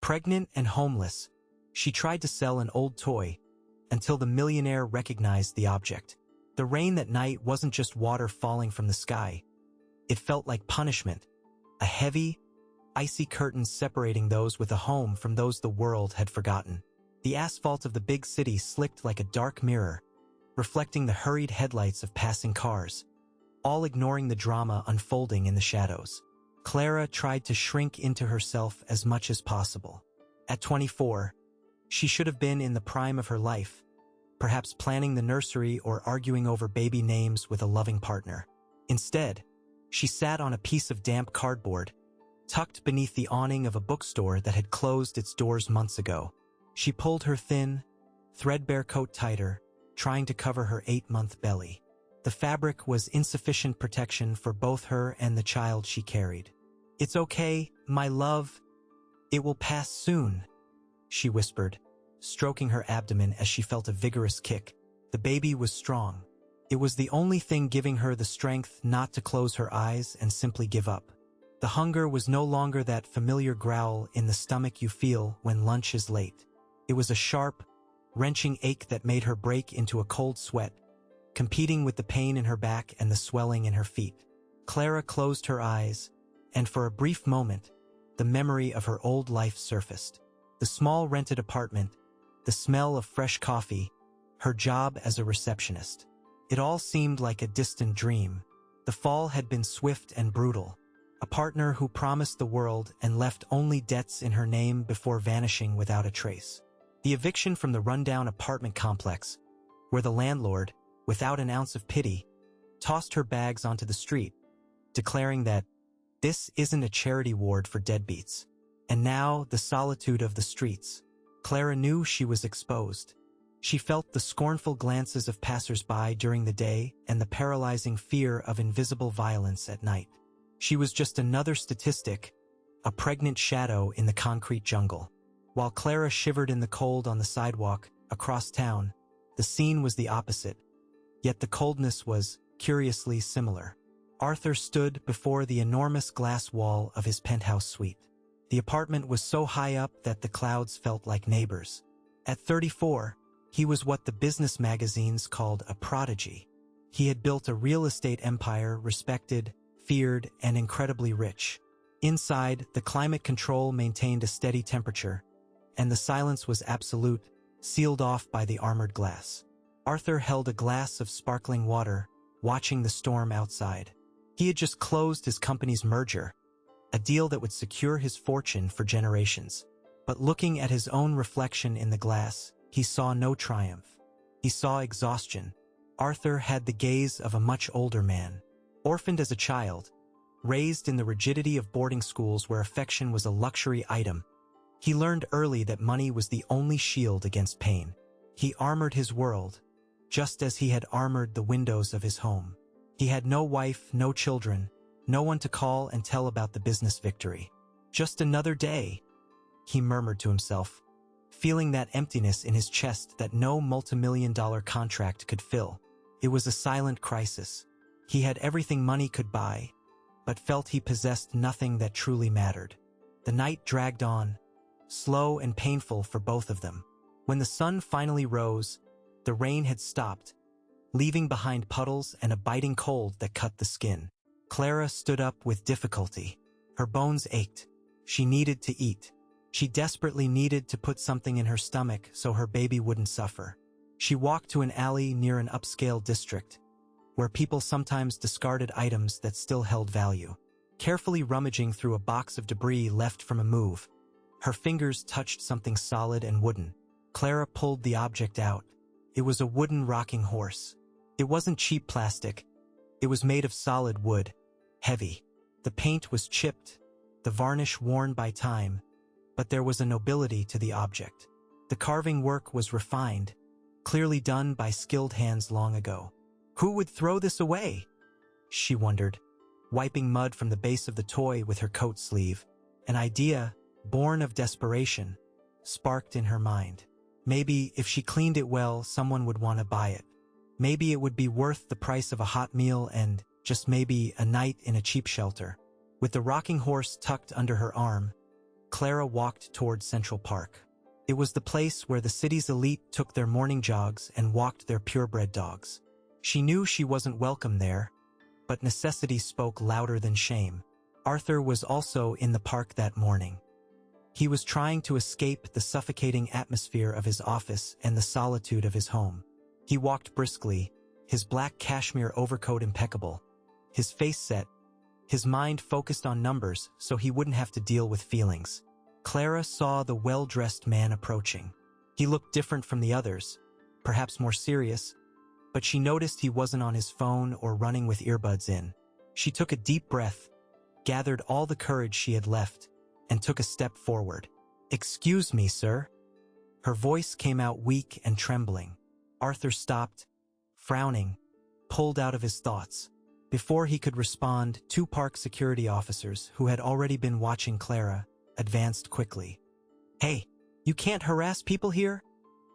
Pregnant and homeless, she tried to sell an old toy until the millionaire recognized the object. The rain that night wasn't just water falling from the sky. It felt like punishment, a heavy, icy curtain separating those with a home from those the world had forgotten. The asphalt of the big city slicked like a dark mirror, reflecting the hurried headlights of passing cars, all ignoring the drama unfolding in the shadows. Clara tried to shrink into herself as much as possible. At 24, she should have been in the prime of her life, perhaps planning the nursery or arguing over baby names with a loving partner. Instead, she sat on a piece of damp cardboard, tucked beneath the awning of a bookstore that had closed its doors months ago. She pulled her thin, threadbare coat tighter, trying to cover her 8-month belly. The fabric was insufficient protection for both her and the child she carried. "It's okay, my love. It will pass soon," she whispered, stroking her abdomen as she felt a vigorous kick. The baby was strong. It was the only thing giving her the strength not to close her eyes and simply give up. The hunger was no longer that familiar growl in the stomach you feel when lunch is late. It was a sharp, wrenching ache that made her break into a cold sweat, competing with the pain in her back and the swelling in her feet. Clara closed her eyes, and for a brief moment, the memory of her old life surfaced. The small rented apartment, the smell of fresh coffee, her job as a receptionist. It all seemed like a distant dream. The fall had been swift and brutal. A partner who promised the world and left only debts in her name before vanishing without a trace. The eviction from the rundown apartment complex, where the landlord, without an ounce of pity, tossed her bags onto the street, declaring that this isn't a charity ward for deadbeats. And now the solitude of the streets. Clara knew she was exposed. She felt the scornful glances of passers-by during the day and the paralyzing fear of invisible violence at night. She was just another statistic, a pregnant shadow in the concrete jungle. While Clara shivered in the cold on the sidewalk across town, the scene was the opposite. Yet the coldness was, curiously, similar. Arthur stood before the enormous glass wall of his penthouse suite. The apartment was so high up that the clouds felt like neighbors. At 34, he was what the business magazines called a prodigy. He had built a real estate empire, respected, feared, and incredibly rich. Inside, the climate control maintained a steady temperature, and the silence was absolute, sealed off by the armored glass. Arthur held a glass of sparkling water, watching the storm outside. He had just closed his company's merger, a deal that would secure his fortune for generations. But looking at his own reflection in the glass, he saw no triumph. He saw exhaustion. Arthur had the gaze of a much older man. Orphaned as a child, raised in the rigidity of boarding schools where affection was a luxury item, he learned early that money was the only shield against pain. He armored his world, just as he had armored the windows of his home. He had no wife, no children, no one to call and tell about the business victory. Just another day, he murmured to himself, feeling that emptiness in his chest that no multimillion-dollar contract could fill. It was a silent crisis. He had everything money could buy, but felt he possessed nothing that truly mattered. The night dragged on, slow and painful for both of them. When the sun finally rose, the rain had stopped, leaving behind puddles and a biting cold that cut the skin. Clara stood up with difficulty. Her bones ached. She needed to eat. She desperately needed to put something in her stomach so her baby wouldn't suffer. She walked to an alley near an upscale district, where people sometimes discarded items that still held value. Carefully rummaging through a box of debris left from a move, her fingers touched something solid and wooden. Clara pulled the object out. It was a wooden rocking horse. It wasn't cheap plastic. It was made of solid wood, heavy. The paint was chipped, the varnish worn by time, but there was a nobility to the object. The carving work was refined, clearly done by skilled hands long ago. Who would throw this away? She wondered, wiping mud from the base of the toy with her coat sleeve. An idea, born of desperation, sparked in her mind. Maybe if she cleaned it well, someone would want to buy it. Maybe it would be worth the price of a hot meal and, just maybe, a night in a cheap shelter. With the rocking horse tucked under her arm, Clara walked toward Central Park. It was the place where the city's elite took their morning jogs and walked their purebred dogs. She knew she wasn't welcome there, but necessity spoke louder than shame. Arthur was also in the park that morning. He was trying to escape the suffocating atmosphere of his office and the solitude of his home. He walked briskly, his black cashmere overcoat impeccable, his face set, his mind focused on numbers so he wouldn't have to deal with feelings. Clara saw the well-dressed man approaching. He looked different from the others, perhaps more serious, but she noticed he wasn't on his phone or running with earbuds in. She took a deep breath, gathered all the courage she had left, and took a step forward. "Excuse me, sir." Her voice came out weak and trembling. Arthur stopped, frowning, pulled out of his thoughts. Before he could respond, 2 park security officers, who had already been watching Clara, advanced quickly. "Hey, you can't harass people here,"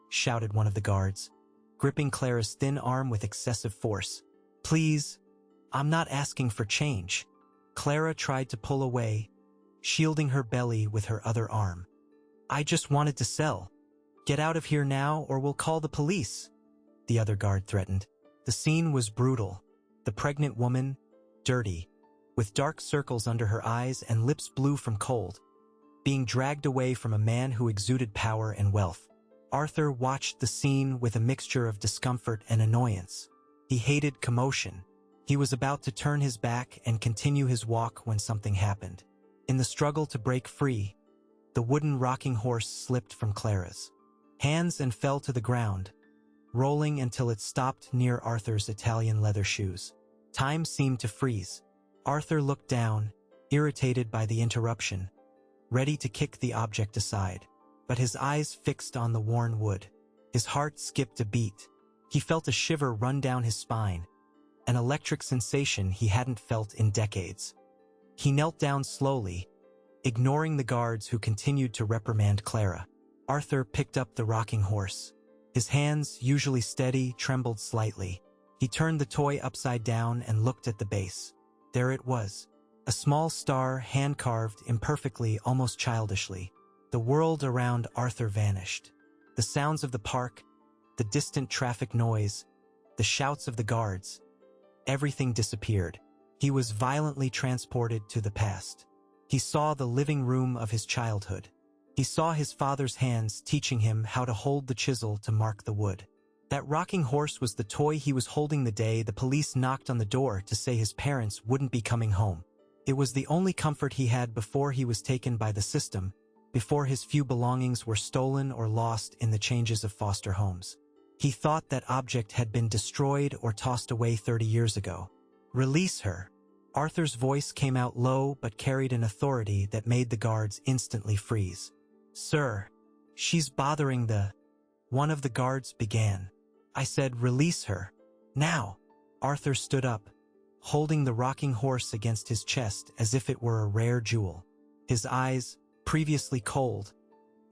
shouted one of the guards, gripping Clara's thin arm with excessive force. "Please, I'm not asking for change." Clara tried to pull away, shielding her belly with her other arm. "I just wanted to sell. Get out of here now or we'll call the police," the other guard threatened. The scene was brutal. The pregnant woman, dirty, with dark circles under her eyes and lips blue from cold, being dragged away from a man who exuded power and wealth. Arthur watched the scene with a mixture of discomfort and annoyance. He hated commotion. He was about to turn his back and continue his walk when something happened. In the struggle to break free, the wooden rocking horse slipped from Clara's hands and fell to the ground, rolling until it stopped near Arthur's Italian leather shoes. Time seemed to freeze. Arthur looked down, irritated by the interruption, ready to kick the object aside, but his eyes fixed on the worn wood. His heart skipped a beat. He felt a shiver run down his spine, an electric sensation he hadn't felt in decades. He knelt down slowly, ignoring the guards who continued to reprimand Clara. Arthur picked up the rocking horse. His hands, usually steady, trembled slightly. He turned the toy upside down and looked at the base. There it was, a small star hand-carved imperfectly, almost childishly. The world around Arthur vanished. The sounds of the park, the distant traffic noise, the shouts of the guards, everything disappeared. He was violently transported to the past. He saw the living room of his childhood. He saw his father's hands teaching him how to hold the chisel to mark the wood. That rocking horse was the toy he was holding the day the police knocked on the door to say his parents wouldn't be coming home. It was the only comfort he had before he was taken by the system, before his few belongings were stolen or lost in the changes of foster homes. He thought that object had been destroyed or tossed away 30 years ago. "Release her." Arthur's voice came out low but carried an authority that made the guards instantly freeze. "Sir, she's bothering the—" one of the guards began. "I said release her. Now." Arthur stood up, holding the rocking horse against his chest as if it were a rare jewel. His eyes, previously cold,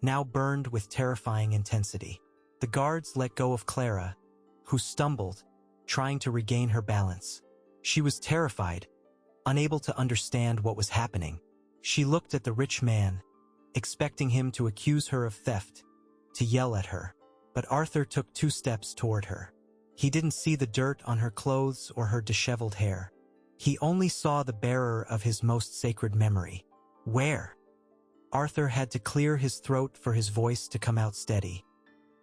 now burned with terrifying intensity. The guards let go of Clara, who stumbled, trying to regain her balance. She was terrified, unable to understand what was happening. She looked at the rich man, expecting him to accuse her of theft, to yell at her. But Arthur took 2 steps toward her. He didn't see the dirt on her clothes or her disheveled hair. He only saw the bearer of his most sacred memory. "Where?" Arthur had to clear his throat for his voice to come out steady.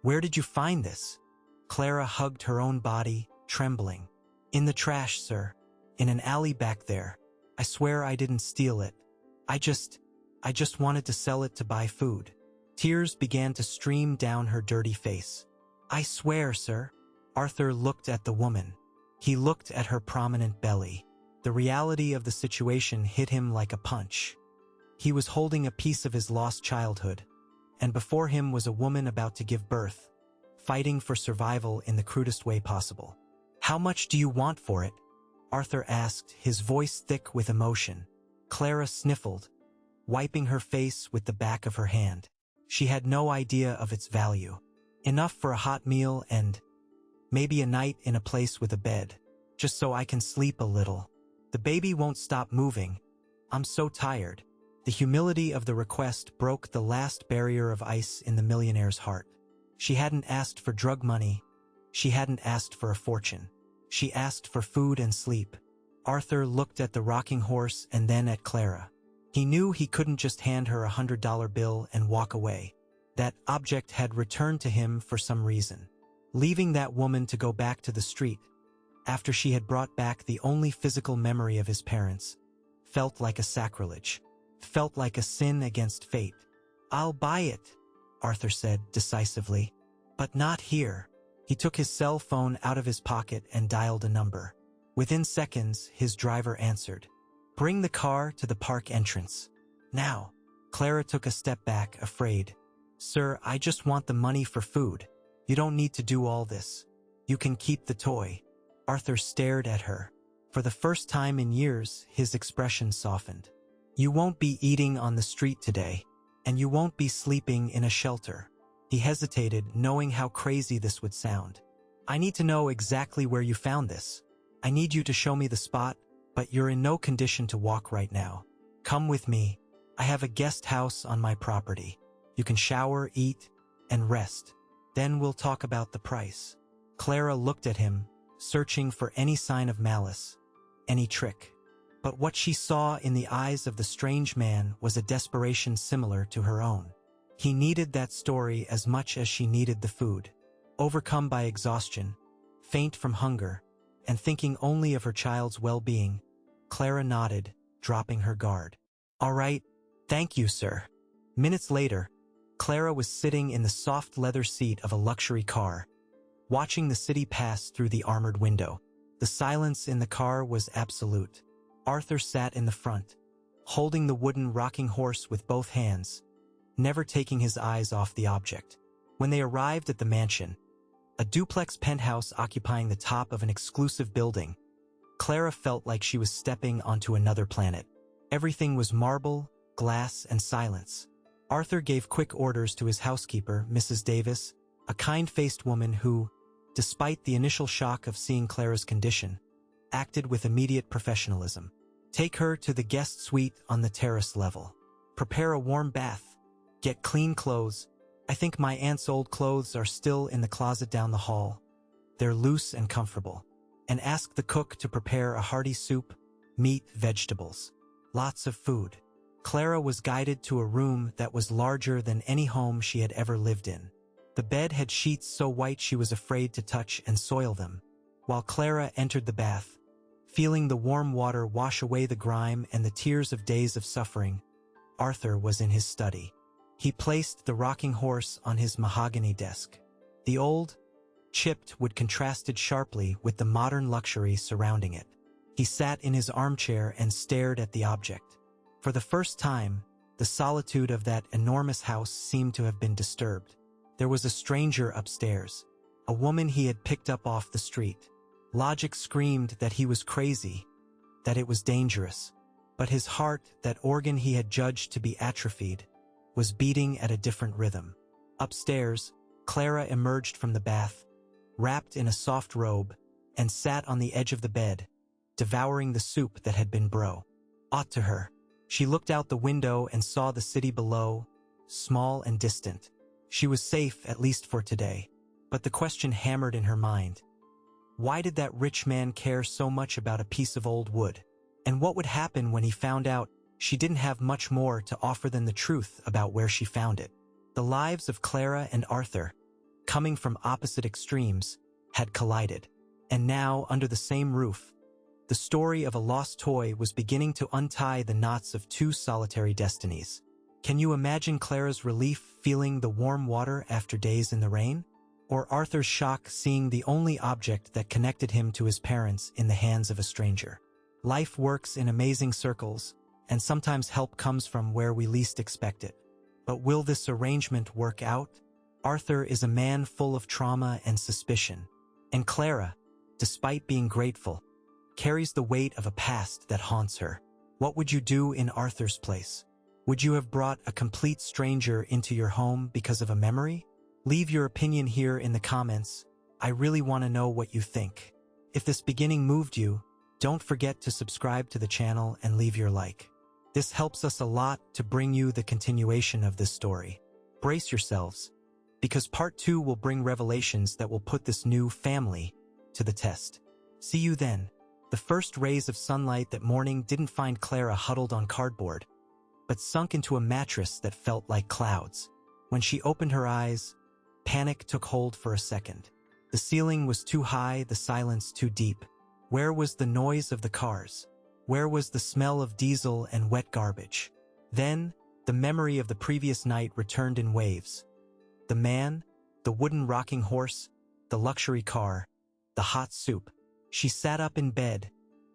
"Where did you find this?" Clara hugged her own body, trembling. "In the trash, sir. In an alley back there. I swear I didn't steal it. I just wanted to sell it to buy food." Tears began to stream down her dirty face. "I swear, sir." Arthur looked at the woman. He looked at her prominent belly. The reality of the situation hit him like a punch. He was holding a piece of his lost childhood, and before him was a woman about to give birth, fighting for survival in the crudest way possible. "How much do you want for it?" Arthur asked, his voice thick with emotion. Clara sniffled, wiping her face with the back of her hand. She had no idea of its value. "Enough for a hot meal and maybe a night in a place with a bed, just so I can sleep a little. The baby won't stop moving. I'm so tired." The humility of the request broke the last barrier of ice in the millionaire's heart. She hadn't asked for drug money. She hadn't asked for a fortune. She asked for food and sleep. Arthur looked at the rocking horse and then at Clara. He knew he couldn't just hand her $100 bill and walk away. That object had returned to him for some reason. Leaving that woman to go back to the street, after she had brought back the only physical memory of his parents, felt like a sacrilege. Felt like a sin against fate. "I'll buy it," Arthur said decisively. "But not here." He took his cell phone out of his pocket and dialed a number. Within seconds, his driver answered. "Bring the car to the park entrance. Now." Clara took a step back, afraid. "Sir, I just want the money for food. You don't need to do all this. You can keep the toy." Arthur stared at her. For the first time in years, his expression softened. "You won't be eating on the street today, and you won't be sleeping in a shelter." He hesitated, knowing how crazy this would sound. "I need to know exactly where you found this. I need you to show me the spot, but you're in no condition to walk right now. Come with me. I have a guest house on my property. You can shower, eat, and rest. Then we'll talk about the price." Clara looked at him, searching for any sign of malice, any trick. But what she saw in the eyes of the strange man was a desperation similar to her own. He needed that story as much as she needed the food. Overcome by exhaustion, faint from hunger, and thinking only of her child's well-being, Clara nodded, dropping her guard. "All right, thank you, sir." Minutes later, Clara was sitting in the soft leather seat of a luxury car, watching the city pass through the armored window. The silence in the car was absolute. Arthur sat in the front, holding the wooden rocking horse with both hands, never taking his eyes off the object. When they arrived at the mansion, a duplex penthouse occupying the top of an exclusive building, Clara felt like she was stepping onto another planet. Everything was marble, glass, and silence. Arthur gave quick orders to his housekeeper, Mrs. Davis, a kind-faced woman who, despite the initial shock of seeing Clara's condition, acted with immediate professionalism. "Take her to the guest suite on the terrace level. Prepare a warm bath. Get clean clothes. I think my aunt's old clothes are still in the closet down the hall. They're loose and comfortable. And ask the cook to prepare a hearty soup, meat, vegetables. Lots of food." Clara was guided to a room that was larger than any home she had ever lived in. The bed had sheets so white she was afraid to touch and soil them. While Clara entered the bath, feeling the warm water wash away the grime and the tears of days of suffering, Arthur was in his study. He placed the rocking horse on his mahogany desk. The old, chipped wood contrasted sharply with the modern luxury surrounding it. He sat in his armchair and stared at the object. For the first time, the solitude of that enormous house seemed to have been disturbed. There was a stranger upstairs, a woman he had picked up off the street. Logic screamed that he was crazy, that it was dangerous. But his heart, that organ he had judged to be atrophied, was beating at a different rhythm. Upstairs, Clara emerged from the bath, wrapped in a soft robe, and sat on the edge of the bed, devouring the soup that had been brought to her. She looked out the window and saw the city below, small and distant. She was safe, at least for today. But the question hammered in her mind. Why did that rich man care so much about a piece of old wood? And what would happen when he found out she didn't have much more to offer than the truth about where she found it? The lives of Clara and Arthur, coming from opposite extremes, had collided. And now, under the same roof, the story of a lost toy was beginning to untie the knots of two solitary destinies. Can you imagine Clara's relief feeling the warm water after days in the rain? Or Arthur's shock seeing the only object that connected him to his parents in the hands of a stranger? Life works in amazing circles, and sometimes help comes from where we least expect it. But will this arrangement work out? Arthur is a man full of trauma and suspicion, and Clara, despite being grateful, carries the weight of a past that haunts her. What would you do in Arthur's place? Would you have brought a complete stranger into your home because of a memory? Leave your opinion here in the comments. I really want to know what you think. If this beginning moved you, don't forget to subscribe to the channel and leave your like. This helps us a lot to bring you the continuation of this story. Brace yourselves, because part 2 will bring revelations that will put this new family to the test. See you then. The first rays of sunlight that morning didn't find Clara huddled on cardboard, but sunk into a mattress that felt like clouds. When she opened her eyes, panic took hold for a second. The ceiling was too high, the silence too deep. Where was the noise of the cars? Where was the smell of diesel and wet garbage? Then, the memory of the previous night returned in waves. The man, the wooden rocking horse, the luxury car, the hot soup. She sat up in bed,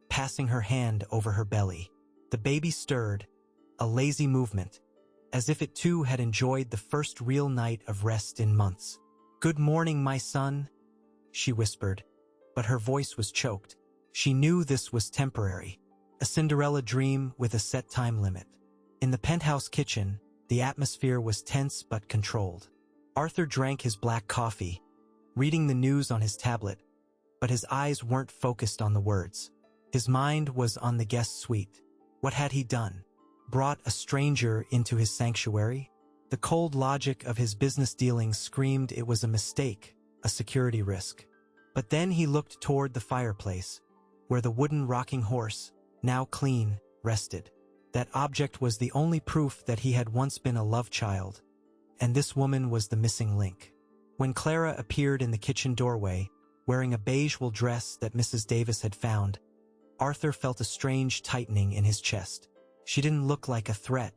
passing her hand over her belly. The baby stirred, a lazy movement, as if it too had enjoyed the first real night of rest in months. "Good morning, my son," she whispered, but her voice was choked. She knew this was temporary, a Cinderella dream with a set time limit. In the penthouse kitchen, the atmosphere was tense but controlled. Arthur drank his black coffee, reading the news on his tablet, but his eyes weren't focused on the words. His mind was on the guest suite. What had he done? Brought a stranger into his sanctuary? The cold logic of his business dealings screamed it was a mistake, a security risk. But then he looked toward the fireplace, where the wooden rocking horse, now clean, rested. That object was the only proof that he had once been a love child, and this woman was the missing link. When Clara appeared in the kitchen doorway, wearing a beige wool dress that Mrs. Davis had found, Arthur felt a strange tightening in his chest. She didn't look like a threat.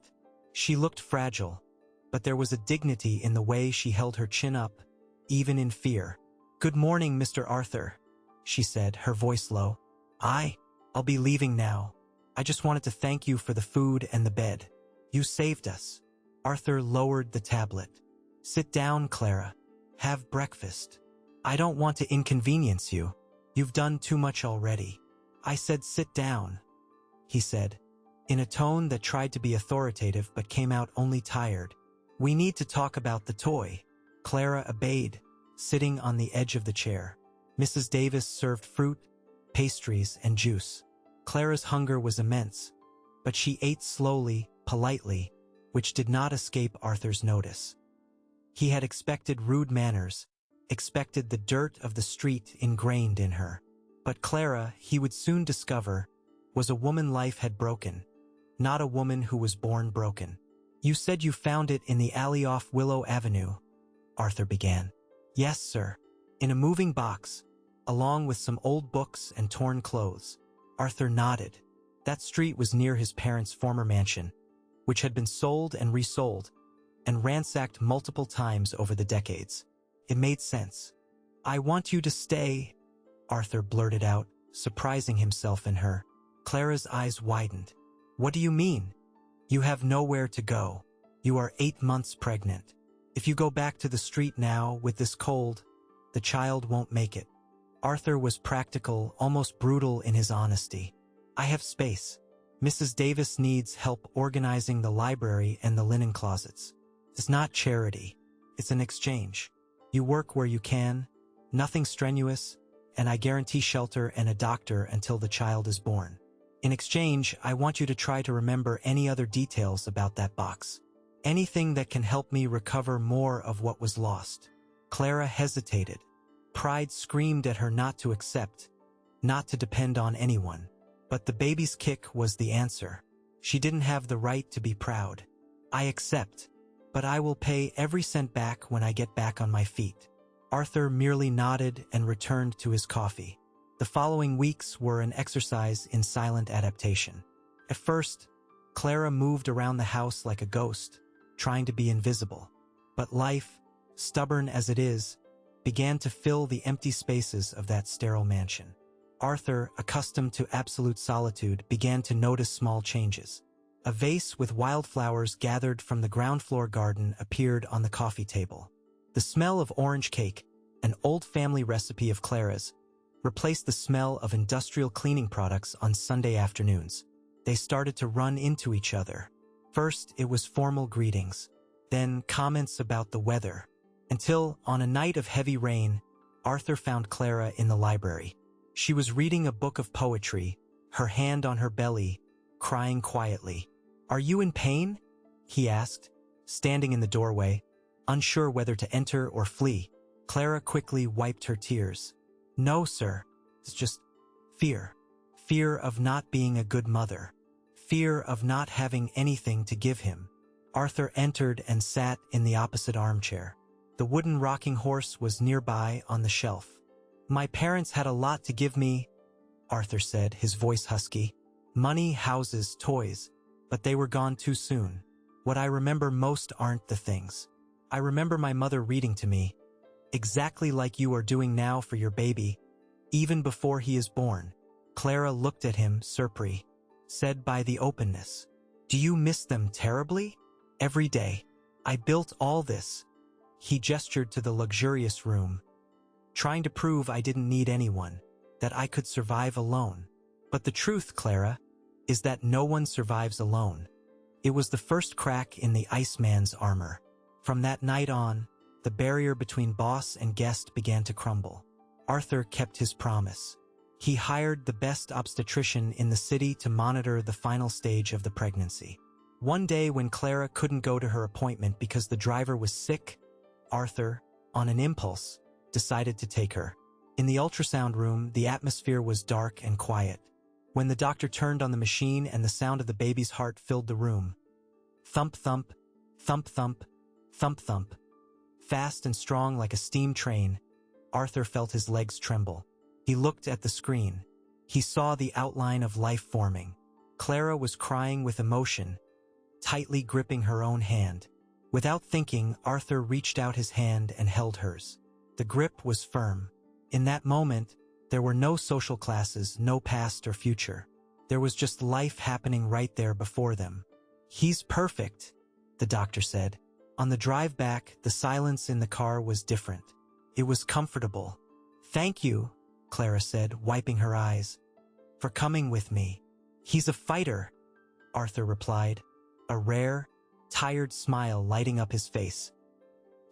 She looked fragile, but there was a dignity in the way she held her chin up, even in fear. "Good morning, Mr. Arthur," she said, her voice low. I'll be leaving now. I just wanted to thank you for the food and the bed. You saved us." Arthur lowered the tablet. "Sit down, Clara. Have breakfast. I don't want to inconvenience you. You've done too much already." "I said sit down," he said, in a tone that tried to be authoritative but came out only tired. "We need to talk about the toy." Clara obeyed, sitting on the edge of the chair. Mrs. Davis served fruit, pastries, and juice. Clara's hunger was immense, but she ate slowly, politely, which did not escape Arthur's notice. He had expected rude manners, expected the dirt of the street ingrained in her. But Clara, he would soon discover, was a woman life had broken, not a woman who was born broken. "You said you found it in the alley off Willow Avenue," Arthur began. "Yes, sir. In a moving box, along with some old books and torn clothes." Arthur nodded. That street was near his parents' former mansion, which had been sold and resold, and ransacked multiple times over the decades. It made sense. "I want you to stay," Arthur blurted out, surprising himself in her. Clara's eyes widened. "What do you mean? You have nowhere to go. You are 8 months pregnant. If you go back to the street now with this cold, the child won't make it." Arthur was practical, almost brutal in his honesty. "I have space. Mrs. Davis needs help organizing the library and the linen closets. It's not charity. It's an exchange. You work where you can, nothing strenuous, and I guarantee shelter and a doctor until the child is born. In exchange, I want you to try to remember any other details about that box. Anything that can help me recover more of what was lost." Clara hesitated. Pride screamed at her not to accept, not to depend on anyone. But the baby's kick was the answer. She didn't have the right to be proud. "I accept, but I will pay every cent back when I get back on my feet." Arthur merely nodded and returned to his coffee. The following weeks were an exercise in silent adaptation. At first, Clara moved around the house like a ghost, trying to be invisible. But life, stubborn as it is, began to fill the empty spaces of that sterile mansion. Arthur, accustomed to absolute solitude, began to notice small changes. A vase with wildflowers gathered from the ground floor garden appeared on the coffee table. The smell of orange cake, an old family recipe of Clara's, replaced the smell of industrial cleaning products on Sunday afternoons. They started to run into each other. First, it was formal greetings, then comments about the weather, until, on a night of heavy rain, Arthur found Clara in the library. She was reading a book of poetry, her hand on her belly, crying quietly. "Are you in pain?" he asked, standing in the doorway, unsure whether to enter or flee. Clara quickly wiped her tears. "No, sir. It's just fear. Fear of not being a good mother. Fear of not having anything to give him." Arthur entered and sat in the opposite armchair. The wooden rocking horse was nearby on the shelf. "My parents had a lot to give me," Arthur said, his voice husky. "Money, houses, toys. But they were gone too soon. What I remember most aren't the things. I remember my mother reading to me, exactly like you are doing now for your baby, even before he is born." Clara looked at him, surprised, said by the openness, "Do you miss them terribly?" "Every day. I built all this." He gestured to the luxurious room, trying to prove I didn't need anyone, that I could survive alone. But the truth, Clara, is that no one survives alone. It was the first crack in the Iceman's armor. From that night on, the barrier between boss and guest began to crumble. Arthur kept his promise. He hired the best obstetrician in the city to monitor the final stage of the pregnancy. One day when Clara couldn't go to her appointment because the driver was sick, Arthur, on an impulse, decided to take her. In the ultrasound room, the atmosphere was dark and quiet. When the doctor turned on the machine and the sound of the baby's heart filled the room. Thump, thump, thump, thump, thump, thump. Fast and strong like a steam train, Arthur felt his legs tremble. He looked at the screen. He saw the outline of life forming. Clara was crying with emotion, tightly gripping her own hand. Without thinking, Arthur reached out his hand and held hers. The grip was firm. In that moment, there were no social classes, no past or future. There was just life happening right there before them. "He's perfect," the doctor said. On the drive back, the silence in the car was different. It was comfortable. "Thank you," Clara said, wiping her eyes, "for coming with me." "He's a fighter," Arthur replied, a rare, tired smile lighting up his face.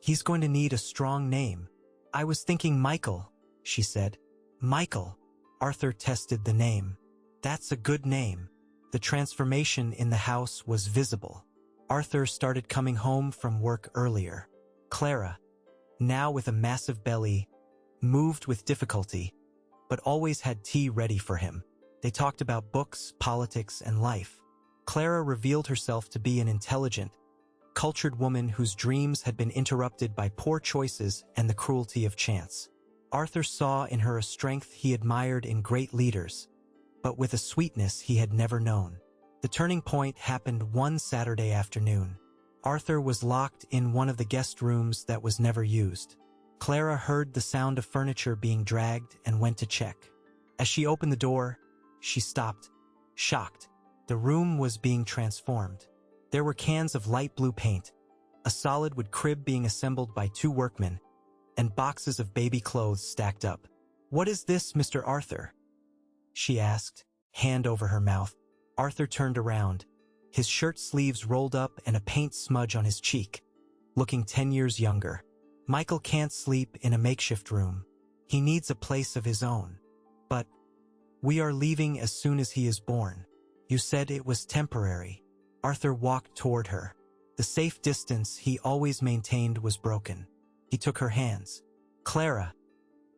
"He's going to need a strong name." "I was thinking Michael," she said. "Michael." Arthur tested the name. "That's a good name." The transformation in the house was visible. Arthur started coming home from work earlier. Clara, now with a massive belly, moved with difficulty, but always had tea ready for him. They talked about books, politics, and life. Clara revealed herself to be an intelligent, cultured woman whose dreams had been interrupted by poor choices and the cruelty of chance. Arthur saw in her a strength he admired in great leaders, but with a sweetness he had never known. The turning point happened one Saturday afternoon. Arthur was locked in one of the guest rooms that was never used. Clara heard the sound of furniture being dragged and went to check. As she opened the door, she stopped, shocked. The room was being transformed. There were cans of light blue paint, a solid wood crib being assembled by 2 workmen, and boxes of baby clothes stacked up. "What is this, Mr. Arthur?" she asked, hand over her mouth. Arthur turned around, his shirt sleeves rolled up and a paint smudge on his cheek, looking 10 years younger. "Michael can't sleep in a makeshift room. He needs a place of his own. But we are leaving as soon as he is born. You said it was temporary." Arthur walked toward her. The safe distance he always maintained was broken. He took her hands. "Clara,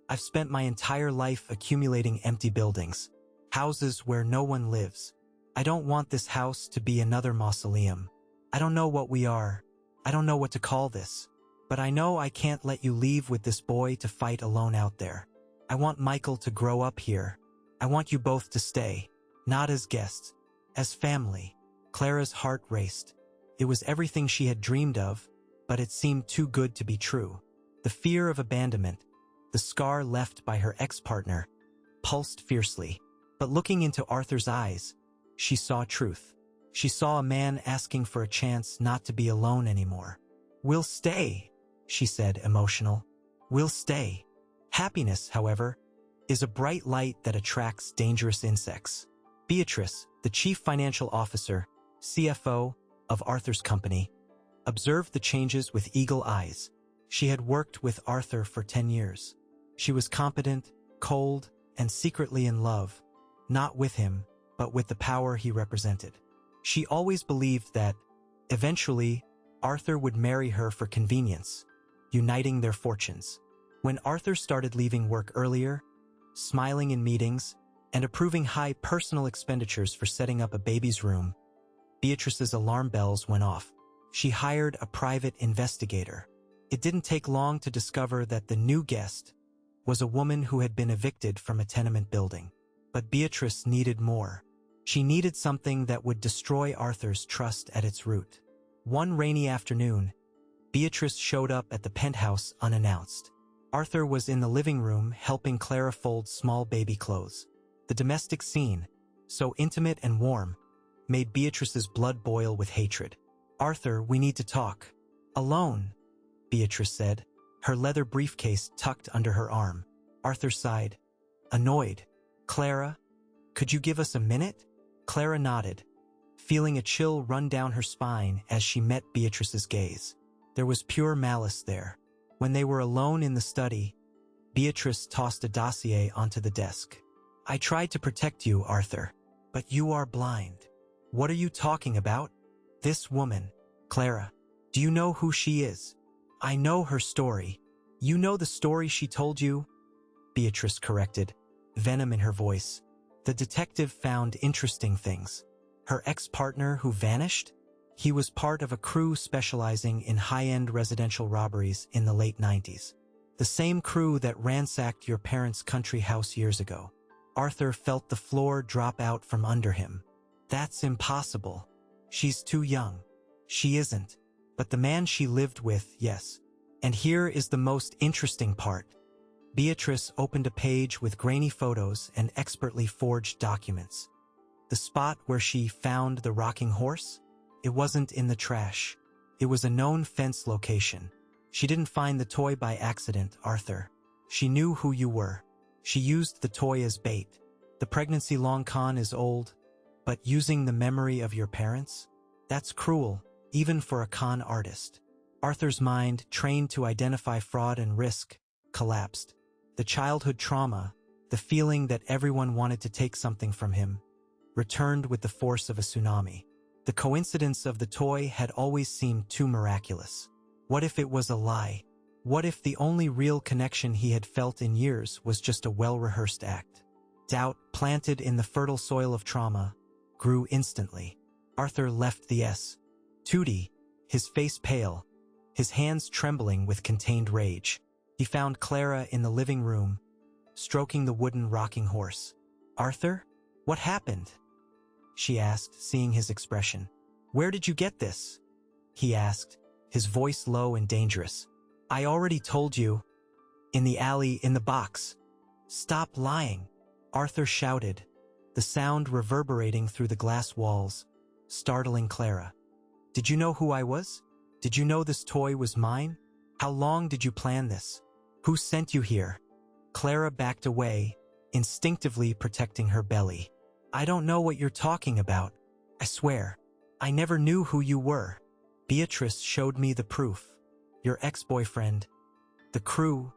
I've spent my entire life accumulating empty buildings, houses where no one lives. I don't want this house to be another mausoleum. I don't know what we are. I don't know what to call this. But I know I can't let you leave with this boy to fight alone out there. I want Michael to grow up here. I want you both to stay, not as guests, as family." Clara's heart raced. It was everything she had dreamed of, but it seemed too good to be true. The fear of abandonment, the scar left by her ex-partner, pulsed fiercely. But looking into Arthur's eyes, she saw truth. She saw a man asking for a chance not to be alone anymore. "We'll stay," she said, emotional. "We'll stay." Happiness, however, is a bright light that attracts dangerous insects. Beatrice, the chief financial officer, CFO, of Arthur's company, observed the changes with eagle eyes. She had worked with Arthur for 10 years. She was competent, cold, and secretly in love, not with him, but with the power he represented. She always believed that, eventually, Arthur would marry her for convenience, uniting their fortunes. When Arthur started leaving work earlier, smiling in meetings, and approving high personal expenditures for setting up a baby's room, Beatrice's alarm bells went off. She hired a private investigator. It didn't take long to discover that the new guest was a woman who had been evicted from a tenement building. But Beatrice needed more. She needed something that would destroy Arthur's trust at its root. One rainy afternoon, Beatrice showed up at the penthouse unannounced. Arthur was in the living room helping Clara fold small baby clothes. The domestic scene, so intimate and warm, made Beatrice's blood boil with hatred. "Arthur, we need to talk." "Alone," Beatrice said, her leather briefcase tucked under her arm. Arthur sighed, annoyed. "Clara, could you give us a minute?" Clara nodded, feeling a chill run down her spine as she met Beatrice's gaze. There was pure malice there. When they were alone in the study, Beatrice tossed a dossier onto the desk. "I tried to protect you, Arthur, but you are blind." "What are you talking about?" "This woman, Clara. Do you know who she is?" "I know her story." "You know the story she told you?" Beatrice corrected, venom in her voice. The detective found interesting things. Her ex-partner who vanished? He was part of a crew specializing in high-end residential robberies in the late 90s. The same crew that ransacked your parents' country house years ago. Arthur felt the floor drop out from under him. "That's impossible. She's too young." "She isn't. But the man she lived with, yes. And here is the most interesting part." Beatrice opened a page with grainy photos and expertly forged documents. The spot where she found the rocking horse? It wasn't in the trash. It was a known fence location. She didn't find the toy by accident, Arthur. She knew who you were. She used the toy as bait. The pregnancy long con is old, but using the memory of your parents? That's cruel, even for a con artist. Arthur's mind, trained to identify fraud and risk, collapsed. The childhood trauma, the feeling that everyone wanted to take something from him, returned with the force of a tsunami. The coincidence of the toy had always seemed too miraculous. What if it was a lie? What if the only real connection he had felt in years was just a well-rehearsed act? Doubt, planted in the fertile soil of trauma, grew instantly. Arthur left the S. His face pale, his hands trembling with contained rage. He found Clara in the living room, stroking the wooden rocking horse. "Arthur? What happened?" she asked, seeing his expression. "Where did you get this?" he asked, his voice low and dangerous. "I already told you. In the alley, in the box." "Stop lying," Arthur shouted, the sound reverberating through the glass walls, startling Clara. "Did you know who I was? Did you know this toy was mine? How long did you plan this? Who sent you here?" Clara backed away, instinctively protecting her belly. "I don't know what you're talking about. I swear. I never knew who you were." Beatrice showed me the proof. Your ex-boyfriend, the crew,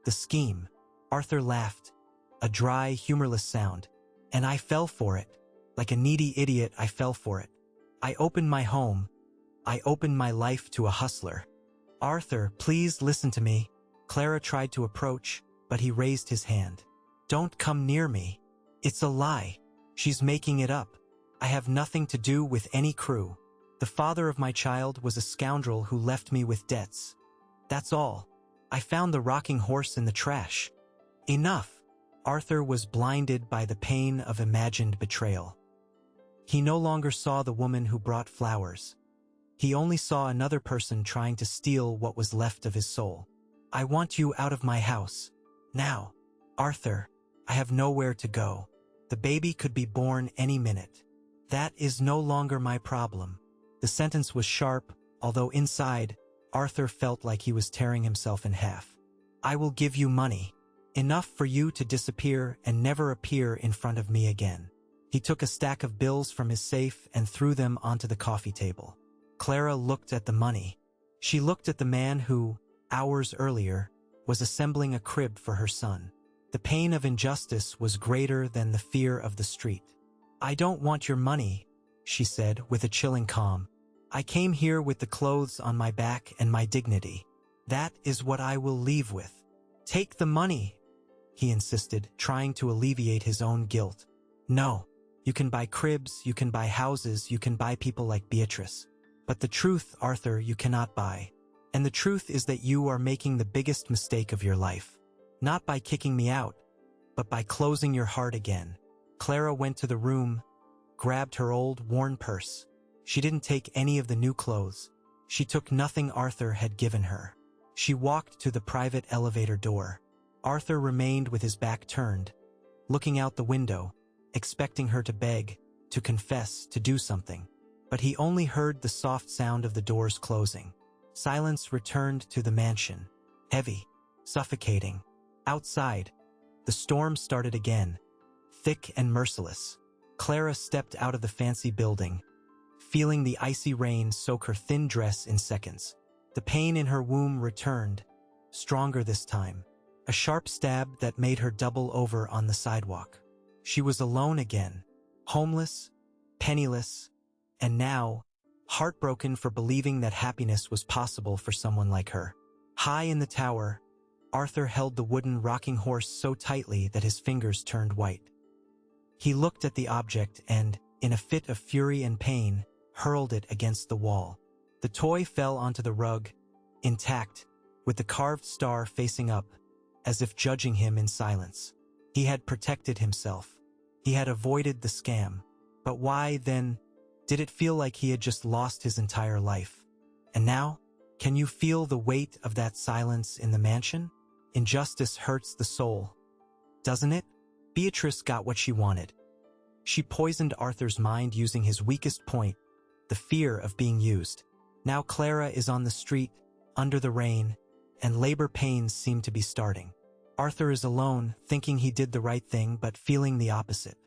the scheme. Arthur laughed, a dry, humorless sound. "And I fell for it. Like a needy idiot, I fell for it. I opened my home. I opened my life to a hustler." "Arthur, please listen to me." Clara tried to approach, but he raised his hand. "Don't come near me. It's a lie. She's making it up. I have nothing to do with any crew. The father of my child was a scoundrel who left me with debts. That's all. I found the rocking horse in the trash." Enough. Arthur was blinded by the pain of imagined betrayal. He no longer saw the woman who brought flowers. He only saw another person trying to steal what was left of his soul. "I want you out of my house. Now. Arthur, I have nowhere to go. The baby could be born any minute. That is no longer my problem." The sentence was sharp, although inside, Arthur felt like he was tearing himself in half. "I will give you money. Enough for you to disappear and never appear in front of me again." He took a stack of bills from his safe and threw them onto the coffee table. Clara looked at the money. She looked at the man who, hours earlier, was assembling a crib for her son. The pain of injustice was greater than the fear of the street. "I don't want your money," she said with a chilling calm. "I came here with the clothes on my back and my dignity. That is what I will leave with." "Take the money," he insisted, trying to alleviate his own guilt. "No. You can buy cribs, you can buy houses, you can buy people like Beatrice. But the truth, Arthur, you cannot buy. And the truth is that you are making the biggest mistake of your life. Not by kicking me out, but by closing your heart again." Clara went to the room, grabbed her old, worn purse. She didn't take any of the new clothes. She took nothing Arthur had given her. She walked to the private elevator door. Arthur remained with his back turned, looking out the window, expecting her to beg, to confess, to do something. But he only heard the soft sound of the doors closing. Silence returned to the mansion, heavy, suffocating. Outside, the storm started again, thick and merciless. Clara stepped out of the fancy building, feeling the icy rain soak her thin dress in seconds. The pain in her womb returned, stronger this time, a sharp stab that made her double over on the sidewalk. She was alone again, homeless, penniless, and now, heartbroken for believing that happiness was possible for someone like her. High in the tower, Arthur held the wooden rocking horse so tightly that his fingers turned white. He looked at the object and, in a fit of fury and pain, hurled it against the wall. The toy fell onto the rug, intact, with the carved star facing up, as if judging him in silence. He had protected himself. He had avoided the scam. But why, then, did it feel like he had just lost his entire life? And now, can you feel the weight of that silence in the mansion? Injustice hurts the soul, doesn't it? Beatrice got what she wanted. She poisoned Arthur's mind using his weakest point, the fear of being used. Now Clara is on the street, under the rain, and labor pains seem to be starting. Arthur is alone, thinking he did the right thing but feeling the opposite.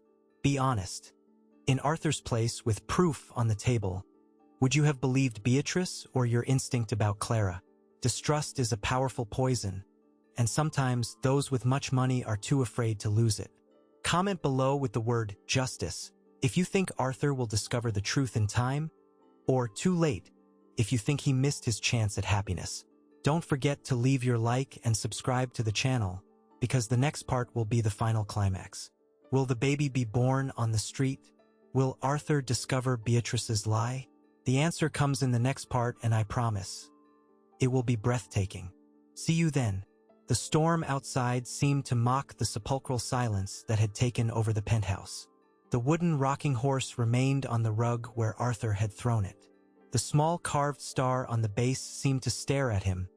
Be honest. In Arthur's place, with proof on the table, would you have believed Beatrice or your instinct about Clara? Distrust is a powerful poison, and sometimes those with much money are too afraid to lose it. Comment below with the word justice if you think Arthur will discover the truth in time, or too late if you think he missed his chance at happiness. Don't forget to leave your like and subscribe to the channel, because the next part will be the final climax. Will the baby be born on the street? Will Arthur discover Beatrice's lie? The answer comes in the next part, and I promise, it will be breathtaking. See you then. The storm outside seemed to mock the sepulchral silence that had taken over the penthouse. The wooden rocking horse remained on the rug where Arthur had thrown it. The small carved star on the base seemed to stare at him,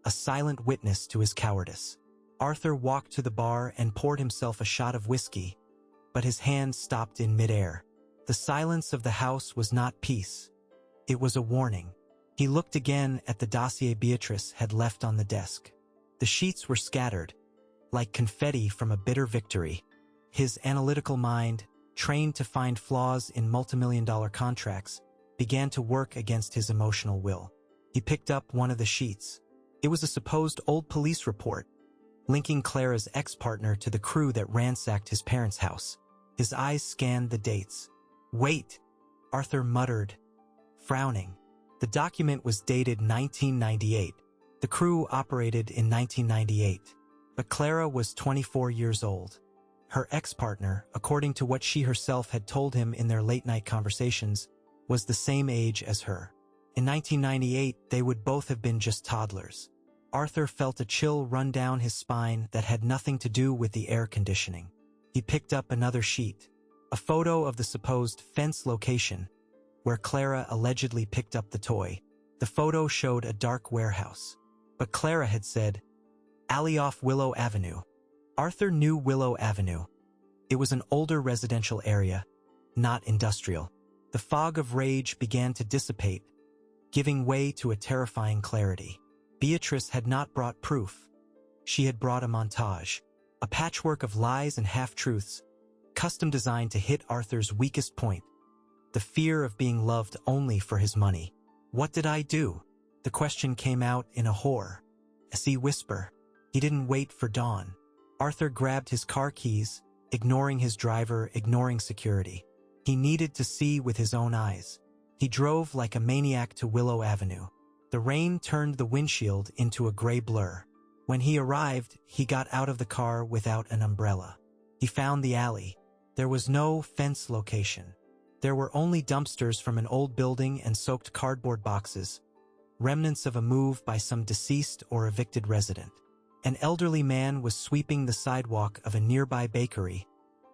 a silent witness to his cowardice. Arthur walked to the bar and poured himself a shot of whiskey, but his hand stopped in midair. The silence of the house was not peace. It was a warning. He looked again at the dossier Beatrice had left on the desk. The sheets were scattered, like confetti from a bitter victory. His analytical mind, trained to find flaws in multimillion-dollar contracts, began to work against his emotional will. He picked up one of the sheets. It was a supposed old police report, linking Clara's ex-partner to the crew that ransacked his parents' house. His eyes scanned the dates. "Wait," Arthur muttered, frowning. The document was dated 1998. The crew operated in 1998, but Clara was 24 years old. Her ex-partner, according to what she herself had told him in their late-night conversations, was the same age as her. In 1998, they would both have been just toddlers. Arthur felt a chill run down his spine that had nothing to do with the air conditioning. He picked up another sheet, a photo of the supposed fence location, where Clara allegedly picked up the toy. The photo showed a dark warehouse. But Clara had said, "Alley off Willow Avenue." Arthur knew Willow Avenue. It was an older residential area, not industrial. The fog of rage began to dissipate, giving way to a terrifying clarity. Beatrice had not brought proof. She had brought a montage, a patchwork of lies and half-truths, custom designed to hit Arthur's weakest point, the fear of being loved only for his money. "What did I do?" The question came out in a whisper. He didn't wait for dawn. Arthur grabbed his car keys, ignoring his driver, ignoring security. He needed to see with his own eyes. He drove like a maniac to Willow Avenue. The rain turned the windshield into a gray blur. When he arrived, he got out of the car without an umbrella. He found the alley. There was no fence location. There were only dumpsters from an old building and soaked cardboard boxes, remnants of a move by some deceased or evicted resident. An elderly man was sweeping the sidewalk of a nearby bakery,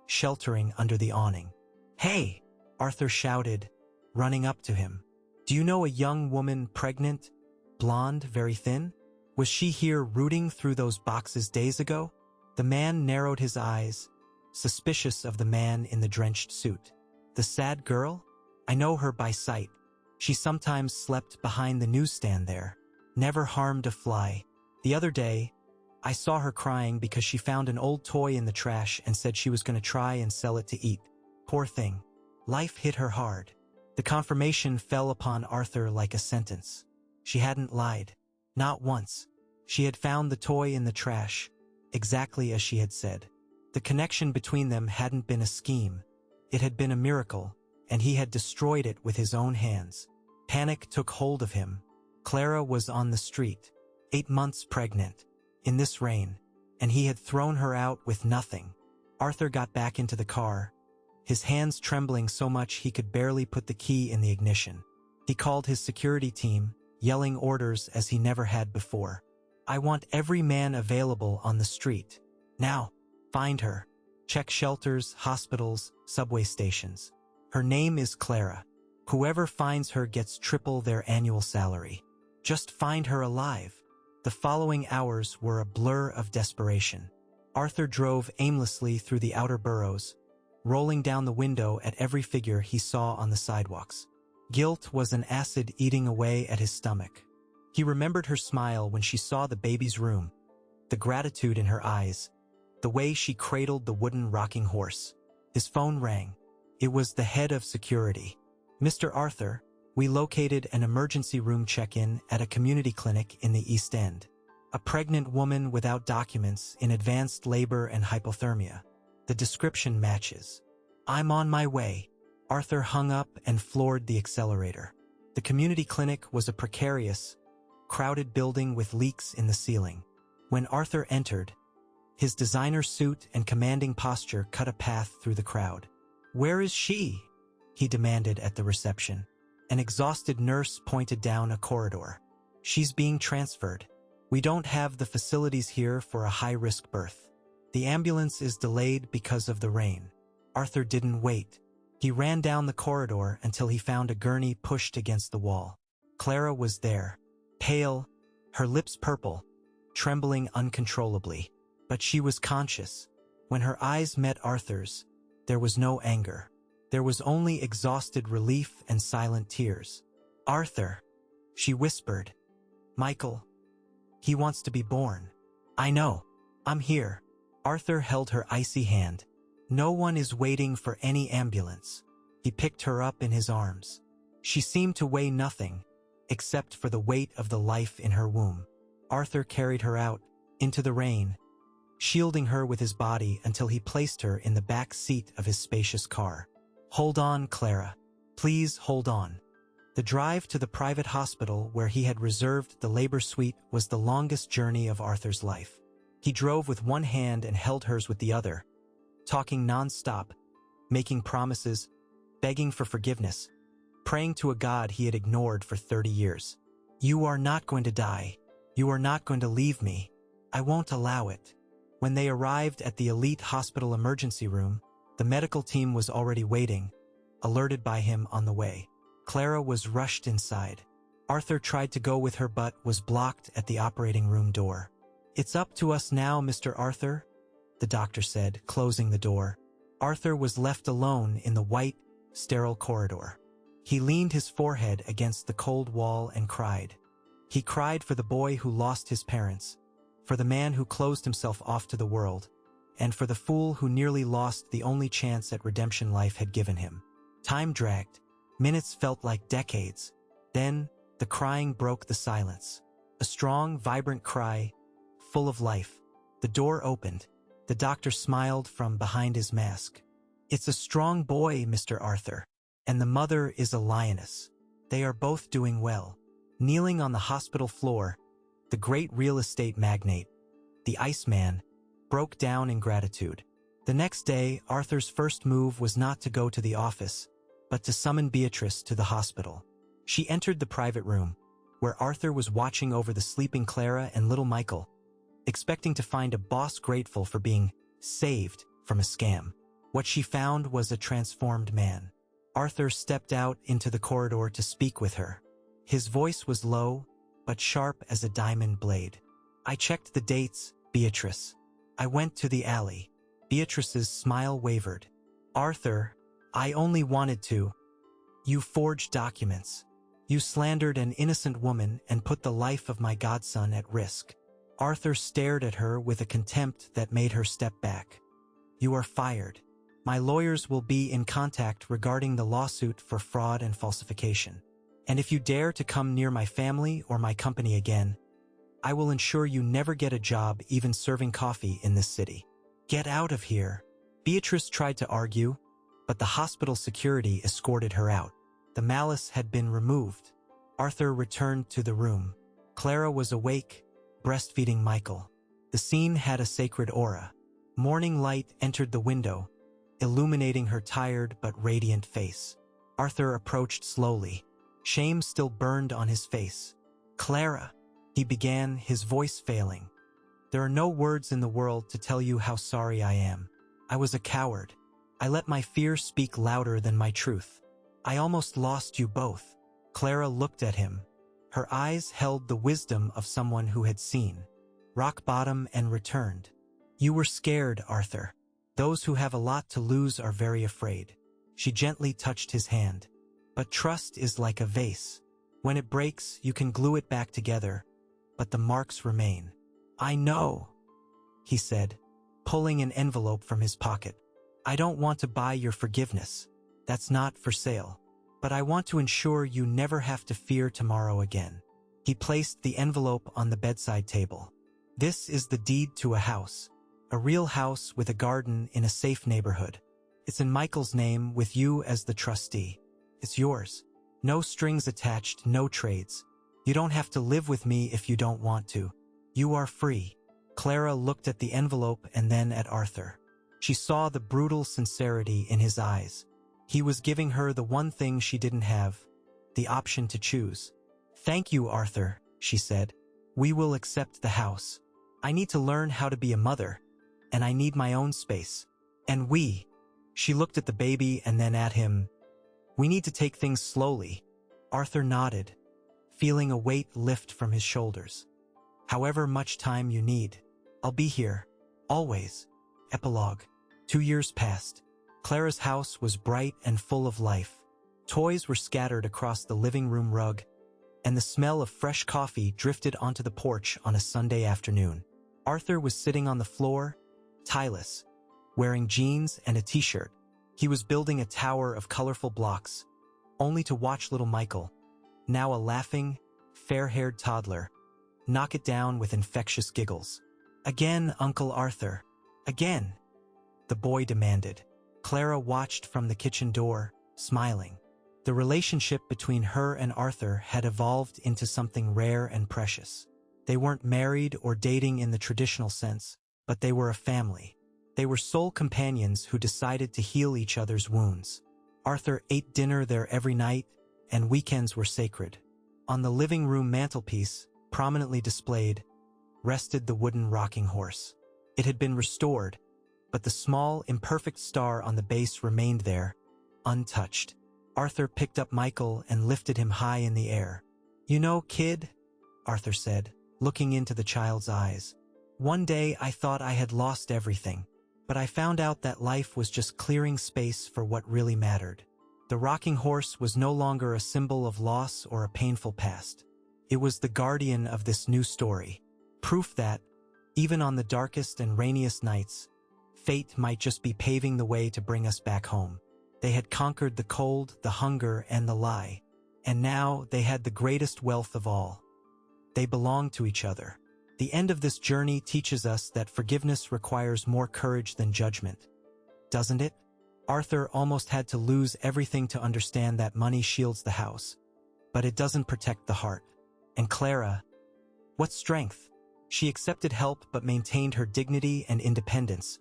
sheltering under the awning. "Hey!" Arthur shouted, running up to him. "Do you know a young woman, pregnant, blonde, very thin? Was she here rooting through those boxes days ago?" The man narrowed his eyes, suspicious of the man in the drenched suit. "The sad girl? I know her by sight. She sometimes slept behind the newsstand there. Never harmed a fly. The other day, I saw her crying because she found an old toy in the trash and said she was going to try and sell it to eat. Poor thing. Life hit her hard." The confirmation fell upon Arthur like a sentence. She hadn't lied. Not once. She had found the toy in the trash, exactly as she had said. The connection between them hadn't been a scheme. It had been a miracle, and he had destroyed it with his own hands. Panic took hold of him. Clara was on the street, 8 months pregnant, in this rain, and he had thrown her out with nothing. Arthur got back into the car, his hands trembling so much he could barely put the key in the ignition. He called his security team, yelling orders as he never had before. "I want every man available on the street. Now, find her. Check shelters, hospitals, subway stations. Her name is Clara. Whoever finds her gets triple their annual salary. Just find her alive." The following hours were a blur of desperation. Arthur drove aimlessly through the outer boroughs, rolling down the window at every figure he saw on the sidewalks. Guilt was an acid eating away at his stomach. He remembered her smile when she saw the baby's room, the gratitude in her eyes, the way she cradled the wooden rocking horse. His phone rang. It was the head of security. "Mr. Arthur, we located an emergency room check-in at a community clinic in the East End. A pregnant woman without documents in advanced labor and hypothermia. The description matches. I'm on my way." Arthur hung up and floored the accelerator. The community clinic was a precarious, crowded building with leaks in the ceiling. When Arthur entered, his designer suit and commanding posture cut a path through the crowd. "Where is she?" he demanded at the reception. An exhausted nurse pointed down a corridor. "She's being transferred. We don't have the facilities here for a high-risk birth. The ambulance is delayed because of the rain." Arthur didn't wait. He ran down the corridor until he found a gurney pushed against the wall. Clara was there, pale, her lips purple, trembling uncontrollably. But she was conscious. When her eyes met Arthur's, there was no anger. There was only exhausted relief and silent tears. "Arthur," she whispered. "Michael. He wants to be born." "I know. I'm here." Arthur held her icy hand. "No one is waiting for any ambulance." He picked her up in his arms. She seemed to weigh nothing, except for the weight of the life in her womb. Arthur carried her out, into the rain, shielding her with his body until he placed her in the back seat of his spacious car. "Hold on, Clara. Please hold on." The drive to the private hospital where he had reserved the labor suite was the longest journey of Arthur's life. He drove with one hand and held hers with the other, talking non-stop, making promises, begging for forgiveness, praying to a God he had ignored for 30 years. "You are not going to die. You are not going to leave me. I won't allow it." When they arrived at the elite hospital emergency room, the medical team was already waiting, alerted by him on the way. Clara was rushed inside. Arthur tried to go with her but was blocked at the operating room door. "It's up to us now, Mr. Arthur," the doctor said, closing the door. Arthur was left alone in the white, sterile corridor. He leaned his forehead against the cold wall and cried. He cried for the boy who lost his parents, for the man who closed himself off to the world, and for the fool who nearly lost the only chance at redemption life had given him. Time dragged. Minutes felt like decades. Then, the crying broke the silence. A strong, vibrant cry, full of life. The door opened. The doctor smiled from behind his mask. It's a strong boy, Mr. Arthur. And the mother is a lioness. They are both doing well. Kneeling on the hospital floor, the great real estate magnate, the Iceman, broke down in gratitude. The next day, Arthur's first move was not to go to the office, but to summon Beatrice to the hospital. She entered the private room, where Arthur was watching over the sleeping Clara and little Michael, expecting to find a boss grateful for being saved from a scam. What she found was a transformed man. Arthur stepped out into the corridor to speak with her. His voice was low, but sharp as a diamond blade. I checked the dates, Beatrice. I went to the alley. Beatrice's smile wavered. Arthur, I only wanted to. You forged documents. You slandered an innocent woman and put the life of my godson at risk. Arthur stared at her with a contempt that made her step back. You are fired. My lawyers will be in contact regarding the lawsuit for fraud and falsification. And if you dare to come near my family or my company again, I will ensure you never get a job even serving coffee in this city. Get out of here. Beatrice tried to argue, but the hospital security escorted her out. The malice had been removed. Arthur returned to the room. Clara was awake, breastfeeding Michael. The scene had a sacred aura. Morning light entered the window, illuminating her tired but radiant face. Arthur approached slowly. Shame still burned on his face. Clara, he began, his voice failing. There are no words in the world to tell you how sorry I am. I was a coward. I let my fear speak louder than my truth. I almost lost you both. Clara looked at him. Her eyes held the wisdom of someone who had seen rock bottom and returned. You were scared, Arthur. Those who have a lot to lose are very afraid. She gently touched his hand. But trust is like a vase. When it breaks, you can glue it back together, but the marks remain. I know, he said, pulling an envelope from his pocket. I don't want to buy your forgiveness. That's not for sale. But I want to ensure you never have to fear tomorrow again. He placed the envelope on the bedside table. This is the deed to a house. A real house with a garden in a safe neighborhood. It's in Michael's name with you as the trustee. It's yours. No strings attached, no trades. You don't have to live with me if you don't want to. You are free. Clara looked at the envelope and then at Arthur. She saw the brutal sincerity in his eyes. He was giving her the one thing she didn't have, the option to choose. Thank you, Arthur, she said. We will accept the house. I need to learn how to be a mother, and I need my own space. And she looked at the baby and then at him. We need to take things slowly. Arthur nodded, feeling a weight lift from his shoulders. However much time you need, I'll be here, always. Epilogue. 2 years passed. Clara's house was bright and full of life. Toys were scattered across the living room rug, and the smell of fresh coffee drifted onto the porch on a Sunday afternoon. Arthur was sitting on the floor, tieless, wearing jeans and a t-shirt. He was building a tower of colorful blocks, only to watch little Michael, now a laughing, fair-haired toddler, knock it down with infectious giggles. Again, Uncle Arthur. Again, the boy demanded. Clara watched from the kitchen door, smiling. The relationship between her and Arthur had evolved into something rare and precious. They weren't married or dating in the traditional sense, but they were a family. They were soul companions who decided to heal each other's wounds. Arthur ate dinner there every night, and weekends were sacred. On the living room mantelpiece, prominently displayed, rested the wooden rocking horse. It had been restored, but the small, imperfect star on the base remained there, untouched. Arthur picked up Michael and lifted him high in the air. You know, kid, Arthur said, looking into the child's eyes. One day I thought I had lost everything, but I found out that life was just clearing space for what really mattered. The rocking horse was no longer a symbol of loss or a painful past. It was the guardian of this new story. Proof that, even on the darkest and rainiest nights, fate might just be paving the way to bring us back home. They had conquered the cold, the hunger, and the lie. And now they had the greatest wealth of all. They belonged to each other. The end of this journey teaches us that forgiveness requires more courage than judgment. Doesn't it? Arthur almost had to lose everything to understand that money shields the house, but it doesn't protect the heart. And Clara, what strength! She accepted help but maintained her dignity and independence,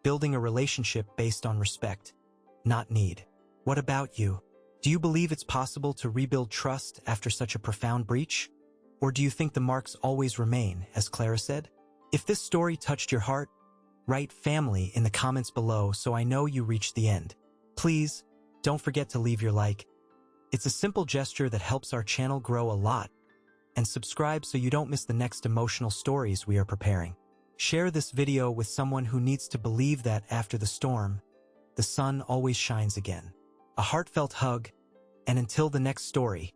building a relationship based on respect, not need. What about you? Do you believe it's possible to rebuild trust after such a profound breach? Or do you think the marks always remain, as Clara said? If this story touched your heart, write family in the comments below so I know you reached the end. Please, don't forget to leave your like. It's a simple gesture that helps our channel grow a lot. And subscribe so you don't miss the next emotional stories we are preparing. Share this video with someone who needs to believe that after the storm, the sun always shines again. A heartfelt hug, and until the next story,